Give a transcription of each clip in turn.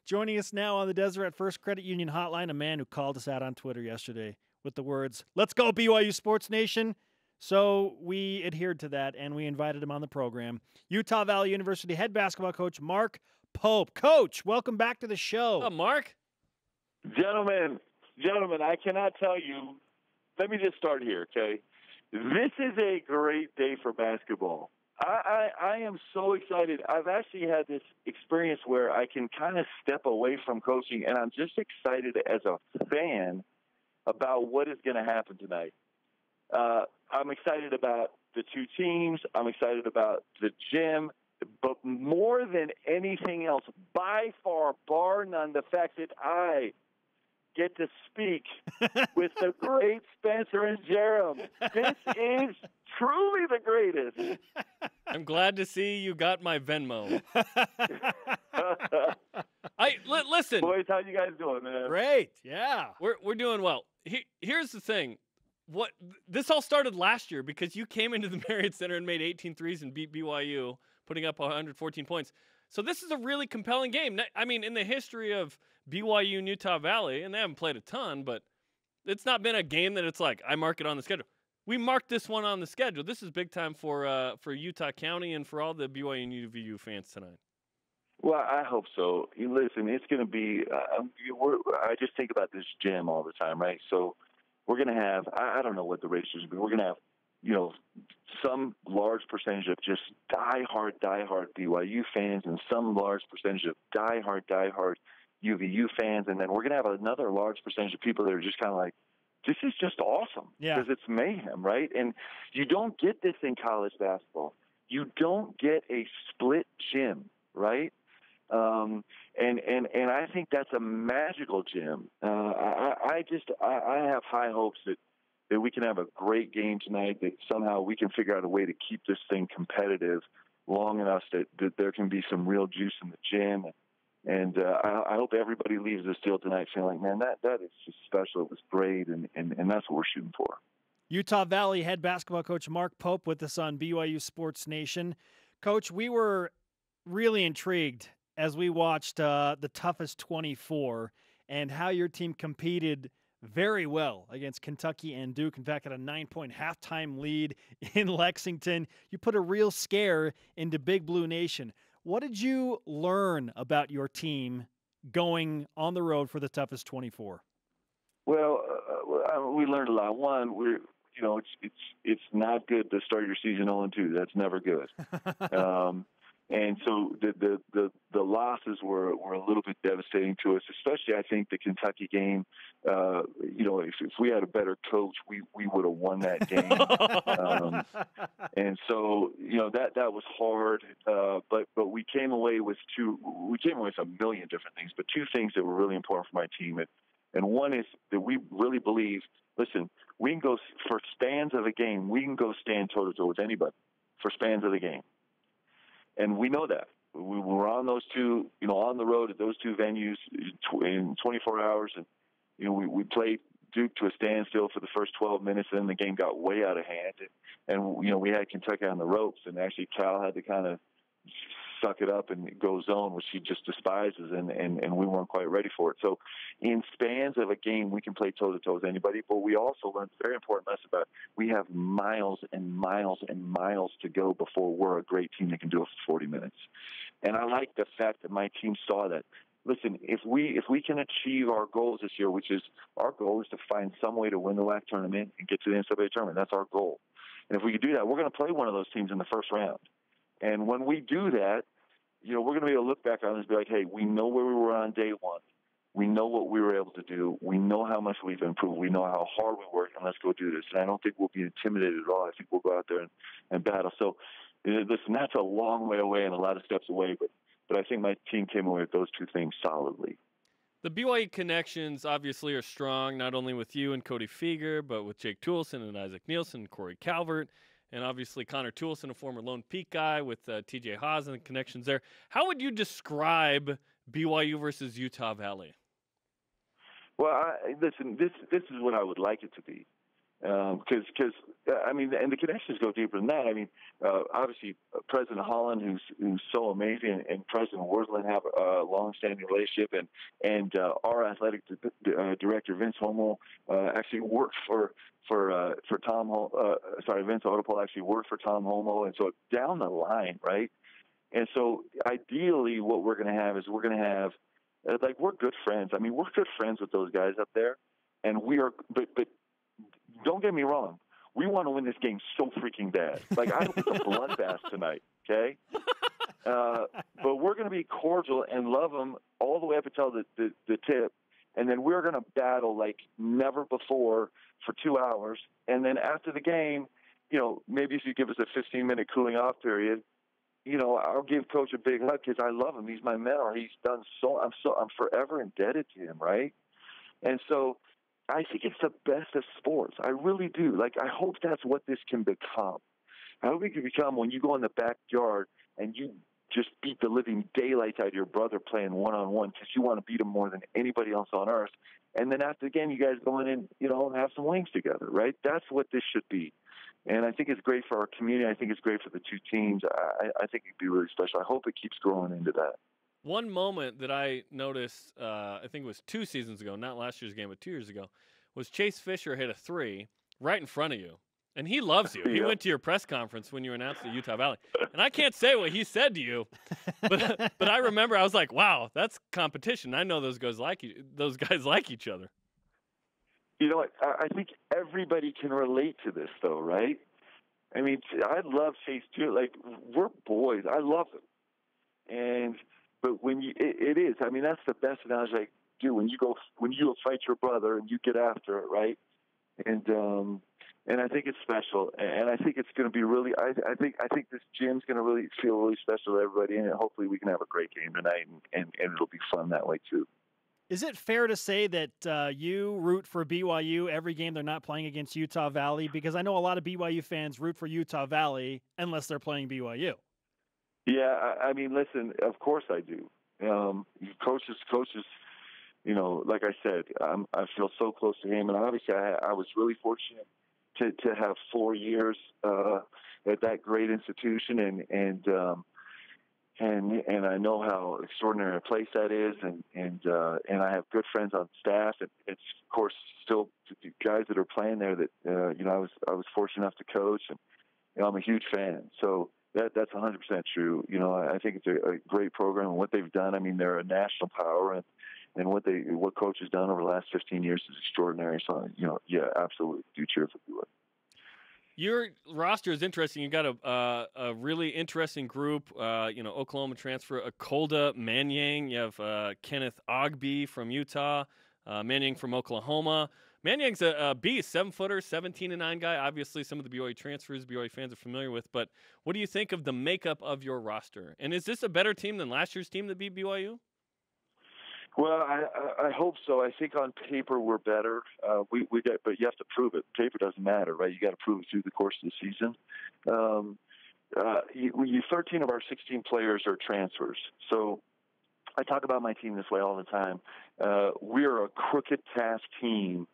Joining us now on the Deseret First Credit Union Hotline, a man who called us out on Twitter yesterday with the words, "Let's go BYU Sports Nation." So we adhered to that, and we invited him on the program. Utah Valley University head basketball coach Mark Pope. Coach, welcome back to the show. Oh, Mark. Gentlemen, I cannot tell you. Let me just start here, okay? This is a great day for basketball. I am so excited. I've actually had this experience where I can kind of step away from coaching, and I'm just excited as a fan about what is going to happen tonight. I'm excited about the two teams. I'm excited about the gym. But more than anything else, by far, bar none, the fact that I get to speak with the great Spencer and Jerem. This is truly the greatest. I'm glad to see you got my Venmo. Listen. Boys, how you guys doing, man? Great, yeah. We're doing well. Here's the thing. This all started last year because you came into the Marriott Center and made 18 threes and beat BYU, putting up 114 points. So this is a really compelling game. I mean, in the history of BYU and Utah Valley, and they haven't played a ton, but it's not been a game that it's like, I mark it on the schedule. We marked this one on the schedule. This is big time for Utah County and for all the BYU and UVU fans tonight. Well, I hope so. Listen, it's going to be I just think about this gym all the time, right? So we're going to have, I don't know what the ratio is, but we're going to have, some large percentage of just diehard BYU fans and some large percentage of diehard UVU fans. And then we're going to have another large percentage of people that are just kind of like, this is just awesome because it's mayhem, right? And you don't get this in college basketball. You don't get a split gym, right? And I think that's a magical gym. I have high hopes that we can have a great game tonight, that somehow we can figure out a way to keep this thing competitive long enough that there can be some real juice in the gym. And I hope everybody leaves this deal tonight feeling, man, that is just special. It was great, and that's what we're shooting for. Utah Valley head basketball coach Mark Pope with us on BYU Sports Nation. Coach, we were really intrigued as we watched the toughest 24 and how your team competed very well against Kentucky and Duke. In fact, at a 9-point halftime lead in Lexington, you put a real scare into Big Blue Nation. What did you learn about your team going on the road for the toughest 24? Well, we learned a lot. One, it's not good to start your season 0-2. That's never good. And so the losses were a little bit devastating to us, especially I think the Kentucky game. If we had a better coach, we would have won that game. And so that was hard. But we came away with a million different things, but two things that were really important for my team. And one is that we really believe. Listen, we can go for spans of a game. We can go stand toe to toe with anybody for spans of the game. And we know that. We were on those two, on the road at those two venues in 24 hours. And, we played Duke to a standstill for the first 12 minutes, and then the game got way out of hand. And we had Kentucky on the ropes, and actually Cal had to kind of suck it up and go zone, which he just despises, and we weren't quite ready for it. So in spans of a game, we can play toe-to-toe with anybody, but we also learned a very important lesson about we have miles and miles and miles to go before we're a great team that can do it for 40 minutes. And I like the fact that my team saw that. Listen, if we can achieve our goals this year, which is our goal is to find some way to win the WAC tournament and get to the NCAA tournament. That's our goal. And if we can do that, we're going to play one of those teams in the first round. And when we do that, we're going to be able to look back on this and be like, hey, we know where we were on day one. We know what we were able to do. We know how much we've improved. We know how hard we worked, and let's go do this. And I don't think we'll be intimidated at all. I think we'll go out there and battle. So, listen, that's a long way away and a lot of steps away, but I think my team came away with those two things solidly. The BYU connections obviously are strong, not only with you and Cody Feger, but with Jake Toolson and Isaac Nielsen, Corey Calvert, and obviously Connor Toolson, a former Lone Peak guy, with TJ Haas and the connections there. How would you describe BYU versus Utah Valley? Well, listen, this is what I would like it to be. Because I mean, and the connections go deeper than that. I mean, obviously, President Holland, who's so amazing, and President Worthland have a long-standing relationship, and our athletic director Vince Homo actually worked for Tom. Vince Odepol actually worked for Tom Homo, and so down the line, right? And so ideally, what we're going to have is we're good friends. I mean, we're good friends with those guys up there, and we are, but don't get me wrong. We want to win this game so freaking bad. Like, I hope it's a bloodbath tonight, okay? But we're going to be cordial and love them all the way up until the tip, and then we're going to battle like never before for 2 hours. And then after the game, maybe if you give us a 15-minute cooling off period, I'll give Coach a big hug because I love him. He's my mentor. He's done I'm forever indebted to him, right? And so I think it's the best of sports. I really do. Like, I hope that's what this can become. I hope it can become when you go in the backyard and you just beat the living daylights out of your brother playing one-on-one because you want to beat him more than anybody else on earth. And then after the game, you guys go in and, have some wings together, right? That's what this should be. And I think it's great for our community. I think it's great for the two teams. I think it'd be really special. I hope it keeps growing into that. One moment that I noticed, I think it was 2 seasons ago, not last year's game, but 2 years ago, was Chase Fisher hit a 3 right in front of you. And he loves you. He went to your press conference when you were announced at Utah Valley. And I can't say what he said to you, but I remember I was like, wow, that's competition. I know those guys like each other. You know what? I think everybody can relate to this, though, right? I mean, I love Chase too. Like, we're boys. I love him. But when it is. I mean, that's the best analogy I do. When you go fight your brother and you get after it, right? And I think it's special. And I think it's going to be really. I think this gym's going to really feel really special to everybody, and hopefully we can have a great game tonight, and it'll be fun that way too. Is it fair to say that you root for BYU every game they're not playing against Utah Valley? Because I know a lot of BYU fans root for Utah Valley unless they're playing BYU. Yeah, I mean, listen, of course I do. Coaches, like I said, I feel so close to him. And obviously I was really fortunate to have 4 years at that great institution. And I know how extraordinary a place that is, and I have good friends on staff. It's of course still the guys that are playing there that I was fortunate enough to coach, and I'm a huge fan. So that's 100% true. I think it's a great program, and what they've done. I mean, they're a national power, and what Coach has done over the last 15 years is extraordinary. So absolutely do cheer for BYU. Your roster is interesting. You got a really interesting group. Oklahoma transfer Akolda Manyang. You have Kenneth Ogby from Utah, Manyang from Oklahoma. Manyang's a beast, 7-footer, 17-9 guy. Obviously, some of the BYU transfers BYU fans are familiar with. But what do you think of the makeup of your roster? And is this a better team than last year's team that beat BYU? Well, I hope so. I think on paper we're better. But you have to prove it. Paper doesn't matter, right? You got to prove it through the course of the season. 13 of our 16 players are transfers. So I talk about my team this way all the time. We're a crooked task team.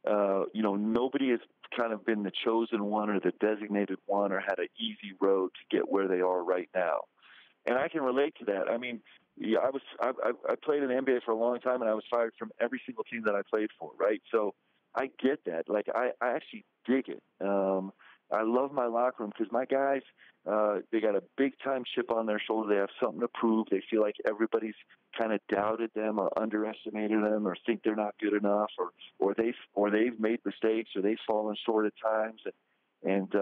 Nobody has kind of been the chosen one or the designated one or had an easy road to get where they are right now. And I can relate to that. I mean, I played in the NBA for a long time, and I was fired from every single team that I played for, right? So I get that. Like, I actually dig it. I love my locker room because my guys, they got a big-time chip on their shoulder. They have something to prove. They feel like everybody's kind of doubted them or underestimated them or think they're not good enough or they've made mistakes or they've fallen short at times. And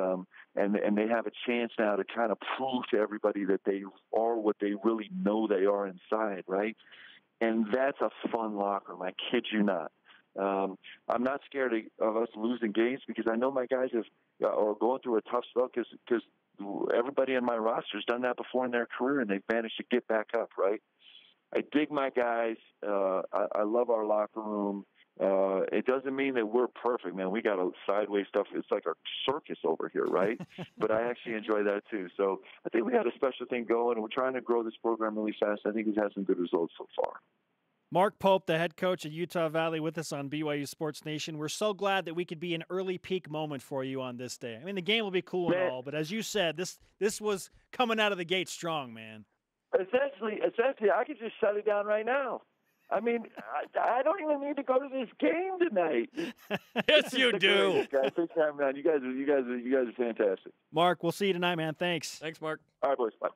they have a chance now to kind of prove to everybody that they are what they really know they are inside, right? And that's a fun locker room. I kid you not. I'm not scared of us losing games because I know my guys are going through a tough spell because everybody in my roster has done that before in their career and they've managed to get back up, right? I dig my guys. I love our locker room. It doesn't mean that we're perfect, man. We got a sideways stuff. It's like a circus over here, right? But I actually enjoy that too. So I think we got a special thing going, and we're trying to grow this program really fast. I think we've had some good results so far. Mark Pope, the head coach at Utah Valley, with us on BYU Sports Nation. We're so glad that we could be an early peak moment for you on this day. I mean, the game will be cool and all, but as you said, this was coming out of the gate strong, man. Essentially, I could just shut it down right now. I mean, I don't even need to go to this game tonight. Yes, you do. Guys, thanks for having me on. You guys are fantastic. Mark, we'll see you tonight, man. Thanks. Thanks, Mark. All right, boys. Bye.